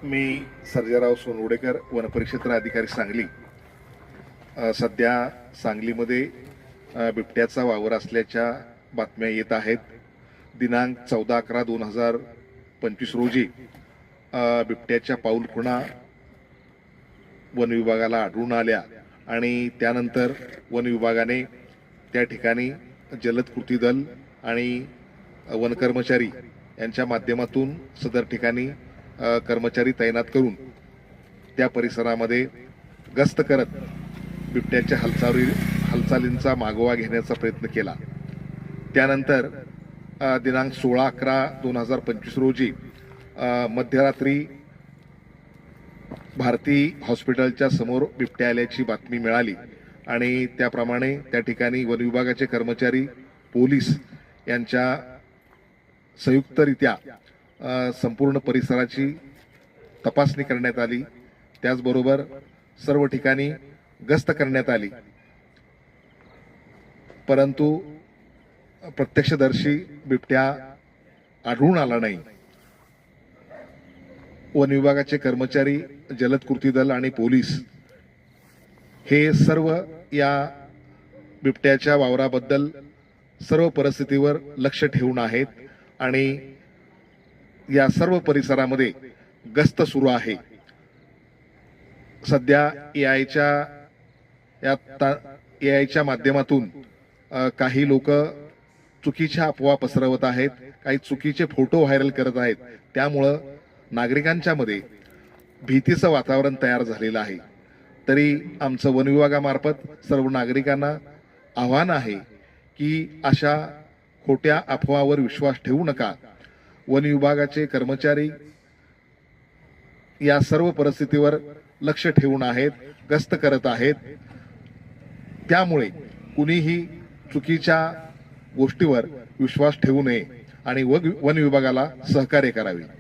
मी सर्जेराव सोनवडेकर, वनपरिक्षेत्र अधिकारी सांगली। सध्या सांगलीमध्ये बिबट्याचा वावर असल्याच्या बातम्या येत आहेत। दिनांक 14/11/2025 रोजी बिबट्याच्या पाऊल खुणा वन विभागाला आढळून आल्या आणि त्यानंतर वन विभागाने त्या ठिकाणी जलद कृती दल आणि वन कर्मचारी यांच्या माध्यमातून सदर ठिकाणी कर्मचारी तैनात करून त्या परिसरामध्ये गस्त करत बिबट्याच्या हालचालींचा मागोवा घेण्याचा प्रयत्न केला। त्यानंतर दिनांक 16/11/2025 रोजी मध्यरात्री भारती हॉस्पिटलच्या समोर बिबट्या आल्याची बातमी मिळाली आणि त्याप्रमाणे त्या ठिकाणी वन विभागाचे कर्मचारी, पोलीस यांच्या संयुक्तरित्या संपूर्ण परिसराची तपासणी करण्यात आली। त्याचबरोबर सर्व ठिकाणी गस्त करण्यात आली, परंतु प्रत्यक्षदर्शी बिबट्या आढळून आला नाही। वन विभागाचे कर्मचारी, जलद कृती दल आणि पोलीस हे सर्व या बिबट्याच्या वावराबद्दल सर्व परिस्थितीवर लक्ष ठेवून आहेत आणि या सर्व परिसरामध्ये गस्त सुरू आहे। सध्या एआयच्या माध्यमातून काही लोक चुकीच्या अफवा पसरवत आहेत, काही चुकीचे फोटो व्हायरल करत आहेत। त्यामुळं नागरिकांच्या मध्ये भीतीचं वातावरण तयार झालेलं आहे। तरी आमचं वन विभागामार्फत सर्व नागरिकांना आव्हान आहे की अशा खोट्या अफवावर विश्वास ठेवू नका। वन विभागाचे कर्मचारी या सर्व परिस्थितीवर लक्ष ठेवून आहेत, गस्त करत आहेत। त्यामुळे कुणीही चुकीच्या गोष्टीवर विश्वास ठेवू नये आणि वन विभागाला सहकार्य करावे।